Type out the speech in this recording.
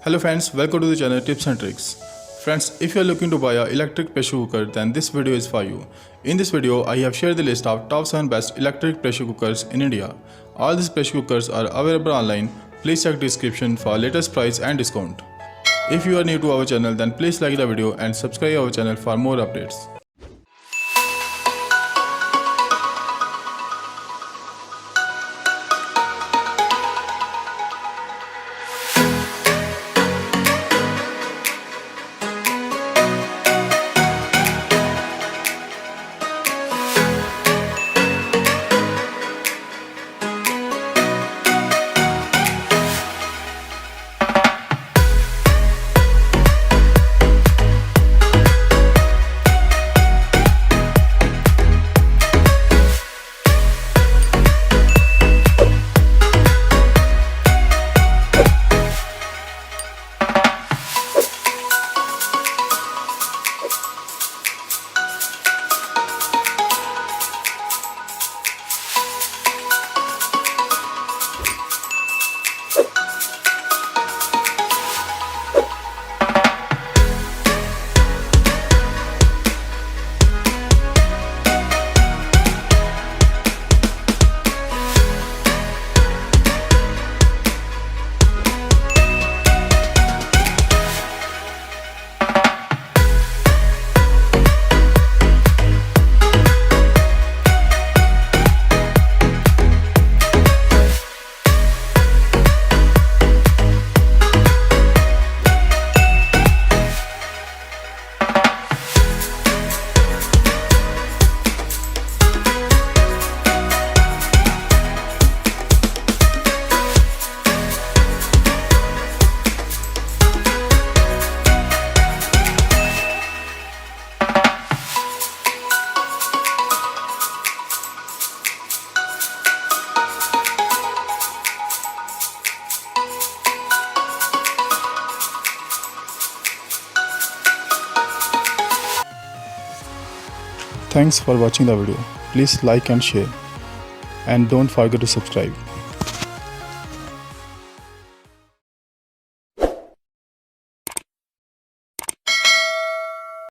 Hello friends, welcome to the channel Tips and Tricks. Friends, if you are looking to buy an electric pressure cooker, then this video is for you. In this video, I have shared the list of top 7 best electric pressure cookers in India. All these pressure cookers are available online. Please check the description for latest price and discount. If you are new to our channel, then please like the video and subscribe our channel for more updates. Thanks for watching the video. Please like and share. And don't forget to subscribe.